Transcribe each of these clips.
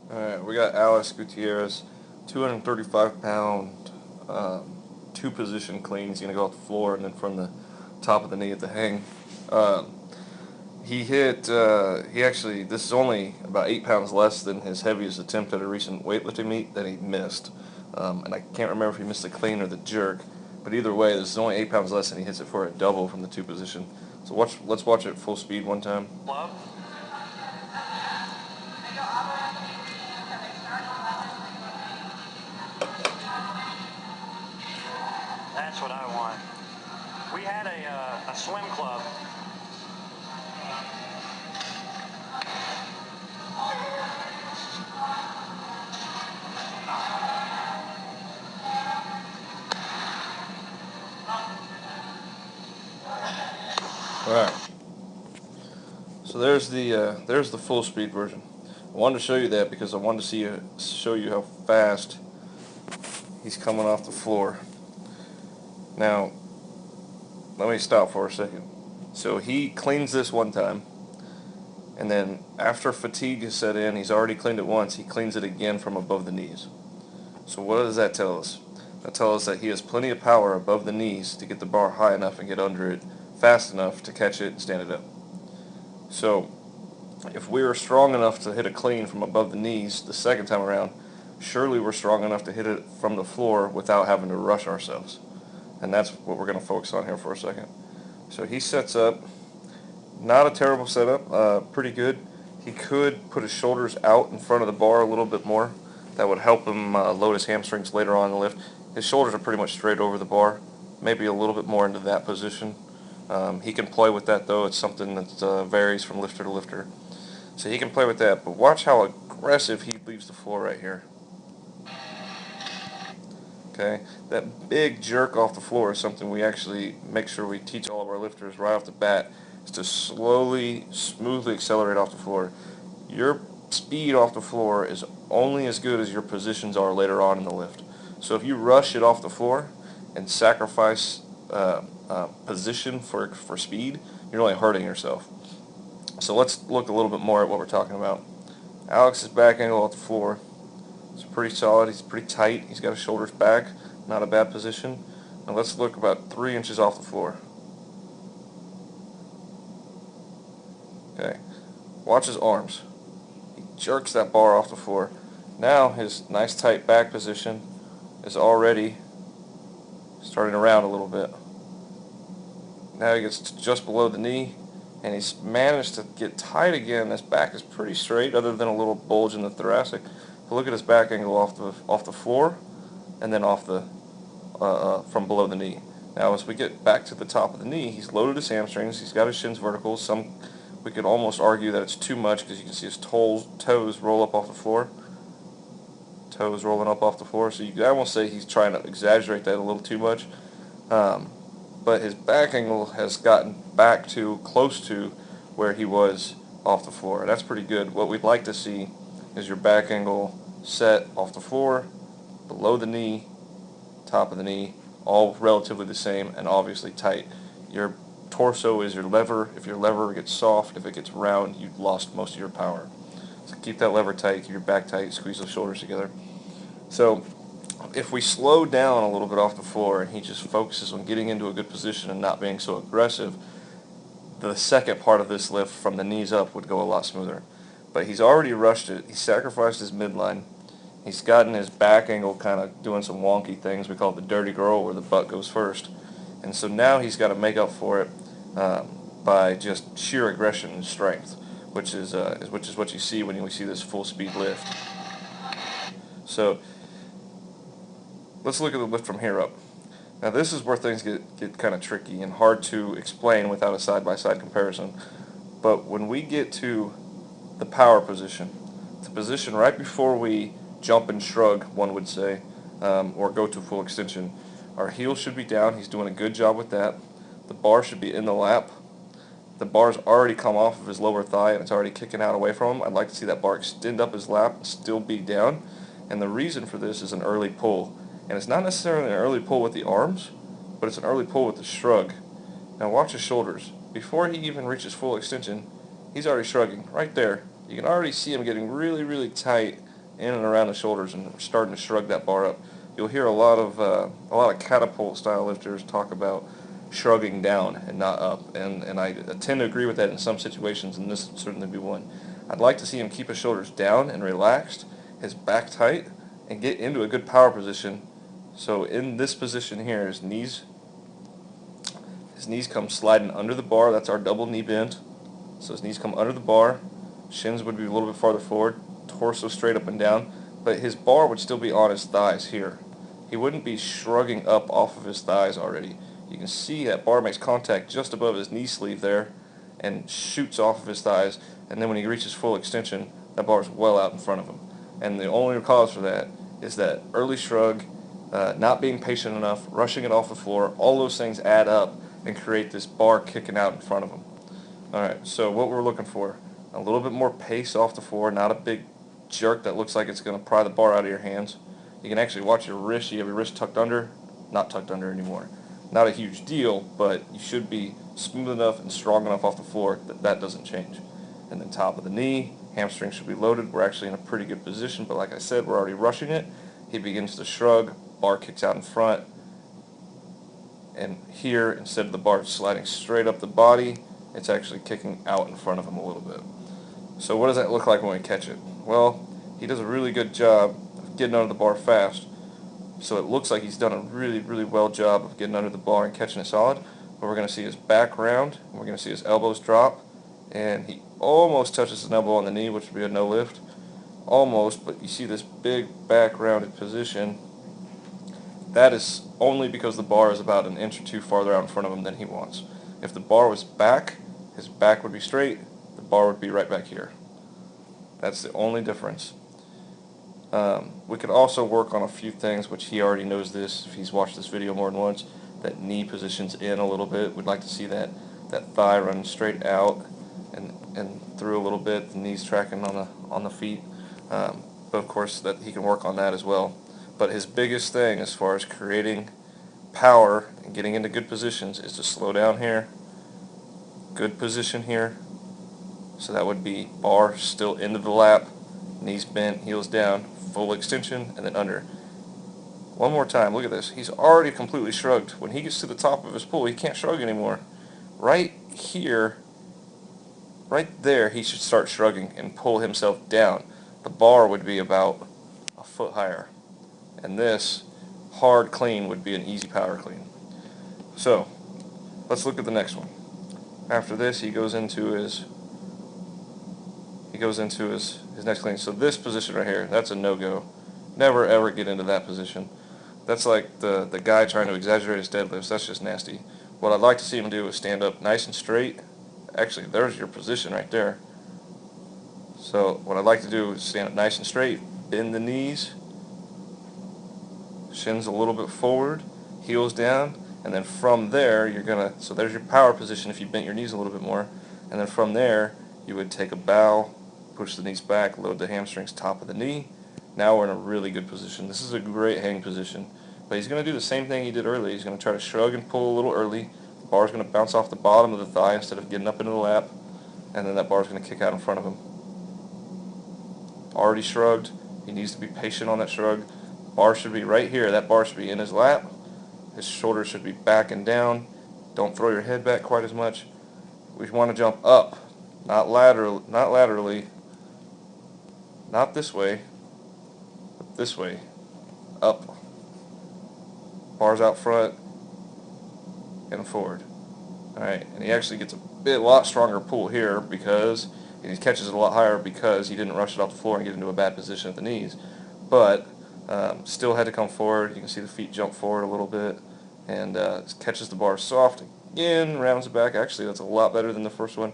Alright, we got Alex Gutierrez, 235-pound, two-position clean. He's going to go off the floor and then from the top of the knee at the hang. Um, this is only about 8 pounds less than his heaviest attempt at a recent weightlifting meet that he missed. And I can't remember if he missed the clean or the jerk, but either way, this is only 8 pounds less and he hits it for a double from the two-position. So let's watch it full speed one time. Love. That's what I want. We had a swim club. All right. So there's the full speed version. I wanted to show you that because I wanted to show you how fast he's coming off the floor. Now, let me stop for a second. So he cleans this one time, and then after fatigue is set in, he's already cleaned it once, he cleans it again from above the knees. So what does that tell us? That tells us that he has plenty of power above the knees to get the bar high enough and get under it fast enough to catch it and stand it up. So if we were strong enough to hit a clean from above the knees the second time around, surely we're strong enough to hit it from the floor without having to rush ourselves. And that's what we're going to focus on here for a second. So he sets up, not a terrible setup, pretty good. He could put his shoulders out in front of the bar a little bit more. That would help him load his hamstrings later on in the lift. His shoulders are pretty much straight over the bar, maybe a little bit more into that position. He can play with that though. It's something that varies from lifter to lifter. So he can play with that, but watch how aggressive he leaves the floor right here. Okay, that big jerk off the floor is something we actually make sure we teach all of our lifters right off the bat, is to slowly, smoothly accelerate off the floor. Your speed off the floor is only as good as your positions are later on in the lift. So if you rush it off the floor and sacrifice position for speed, you're only hurting yourself. So let's look a little bit more at what we're talking about. Alex's back angle off the floor. It's pretty solid. He's pretty tight. He's got his shoulders back. Not a bad position. Now let's look about 3 inches off the floor. Okay. Watch his arms. He jerks that bar off the floor. Now his nice tight back position is already starting to round a little bit. Now he gets just below the knee, and he's managed to get tight again. His back is pretty straight, other than a little bulge in the thoracic. But look at his back angle off the floor, and then off the from below the knee. Now, as we get back to the top of the knee, he's loaded his hamstrings. He's got his shins vertical. We could almost argue that it's too much because you can see his toes roll up off the floor. Toes rolling up off the floor. So you could almost say he's trying to exaggerate that a little too much. But his back angle has gotten back to close to where he was off the floor. That's pretty good. What we'd like to see is your back angle set off the floor, below the knee, top of the knee, all relatively the same and obviously tight. Your torso is your lever. If your lever gets soft, if it gets round, you've lost most of your power. So keep that lever tight, keep your back tight, squeeze those shoulders together. So if we slow down a little bit off the floor and he just focuses on getting into a good position and not being so aggressive, the second part of this lift from the knees up would go a lot smoother. But he's already rushed it. He sacrificed his midline. He's gotten his back angle kind of doing some wonky things. We call it the dirty girl, where the butt goes first. And so now he's got to make up for it by just sheer aggression and strength, which is what you see when we see this full speed lift. So let's look at the lift from here up. Now this is where things get kind of tricky and hard to explain without a side-by-side comparison. But when we get to the power position, the position right before we jump and shrug, one would say, or go to full extension, our heel should be down. He's doing a good job with that. The bar should be in the lap. The bar's already come off of his lower thigh and it's already kicking out away from him. I'd like to see that bar extend up his lap and still be down. And the reason for this is an early pull. And it's not necessarily an early pull with the arms, but it's an early pull with the shrug. Now watch his shoulders. Before he even reaches full extension, he's already shrugging. Right there. You can already see him getting really, really tight in and around the shoulders and starting to shrug that bar up. You'll hear a lot of catapult style lifters talk about shrugging down and not up, and I tend to agree with that in some situations, and this would certainly be one. I'd like to see him keep his shoulders down and relaxed, his back tight, and get into a good power position. So in this position here, his knees come sliding under the bar. That's our double knee bend. So his knees come under the bar, shins would be a little bit farther forward, torso straight up and down, but his bar would still be on his thighs here. He wouldn't be shrugging up off of his thighs already. You can see that bar makes contact just above his knee sleeve there and shoots off of his thighs, and then when he reaches full extension, that bar is well out in front of him. And the only cause for that is that early shrug, not being patient enough, rushing it off the floor, all those things add up and create this bar kicking out in front of him. Alright, so what we're looking for, a little bit more pace off the floor, not a big jerk that looks like it's going to pry the bar out of your hands. You can actually watch your wrist. You have your wrist tucked under, not tucked under anymore. Not a huge deal, but you should be smooth enough and strong enough off the floor that that doesn't change. And then top of the knee, hamstring should be loaded. We're actually in a pretty good position, but like I said, we're already rushing it. He begins to shrug, bar kicks out in front, and here, instead of the bar sliding straight up the body, it's actually kicking out in front of him a little bit. So what does that look like when we catch it? Well, he does a really good job of getting under the bar fast. So it looks like he's done a really, really well job of getting under the bar and catching it solid. But we're going to see his back round, and we're going to see his elbows drop, and he almost touches an elbow on the knee, which would be a no lift. Almost, but you see this big back rounded position. That is only because the bar is about an inch or two farther out in front of him than he wants. If the bar was back, his back would be straight, the bar would be right back here. That's the only difference. We could also work on a few things, which he already knows this if he's watched this video more than once. That knee positions in a little bit. We'd like to see that thigh run straight out and through a little bit, the knees tracking on the feet. But of course that he can work on that as well. But his biggest thing as far as creating power and getting into good positions is to slow down here, good position here. So that would be bar still into the lap, knees bent, heels down, full extension, and then under. One more time, look at this. He's already completely shrugged. When he gets to the top of his pull, he can't shrug anymore. Right here, right there, he should start shrugging and pull himself down. The bar would be about a foot higher. And this hard clean would be an easy power clean. So, let's look at the next one. After this, he goes into his next clean. So this position right here, that's a no-go. Never ever get into that position. That's like the guy trying to exaggerate his deadlifts. That's just nasty. What I'd like to see him do is stand up nice and straight. Actually, there's your position right there. So what I'd like to do is stand up nice and straight, bend the knees, shins a little bit forward, heels down, and then from there you're gonna, so there's your power position if you bent your knees a little bit more, and then from there you would take a bow, push the knees back, load the hamstrings, top of the knee. Now we're in a really good position. This is a great hang position. But he's going to do the same thing he did earlier. He's going to try to shrug and pull a little early. The bar's going to bounce off the bottom of the thigh instead of getting up into the lap. And then that bar's going to kick out in front of him. Already shrugged. He needs to be patient on that shrug. Bar should be right here. That bar should be in his lap. His shoulders should be back and down. Don't throw your head back quite as much. We want to jump up, not laterally. Not this way, but this way. Up. Bars out front and forward. Alright, and he actually gets a lot stronger pull here because he catches it a lot higher because he didn't rush it off the floor and get into a bad position at the knees. But still had to come forward. You can see the feet jump forward a little bit and catches the bar soft again, rounds it back. Actually, that's a lot better than the first one.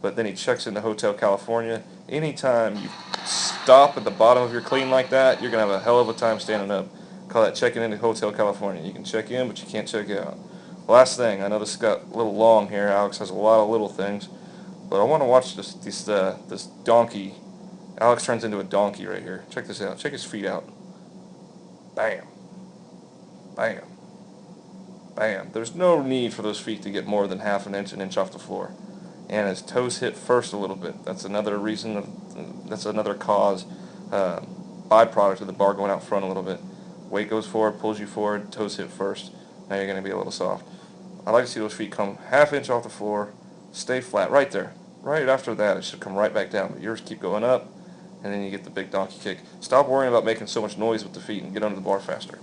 But then he checks into Hotel California. Anytime you stop at the bottom of your clean like that, you're going to have a hell of a time standing up. Call that checking into Hotel California. You can check in, but you can't check out. Last thing, I know this got a little long here. Alex has a lot of little things. But I want to watch this donkey. Alex turns into a donkey right here. Check this out. Check his feet out. Bam. Bam. Bam. There's no need for those feet to get more than half an inch off the floor. And his toes hit first a little bit. That's another reason. That's another cause byproduct of the bar going out front a little bit. Weight goes forward, pulls you forward, toes hit first. Now you're going to be a little soft. I like to see those feet come half inch off the floor, stay flat right there. Right after that, it should come right back down. But yours keep going up, and then you get the big donkey kick. Stop worrying about making so much noise with the feet and get under the bar faster.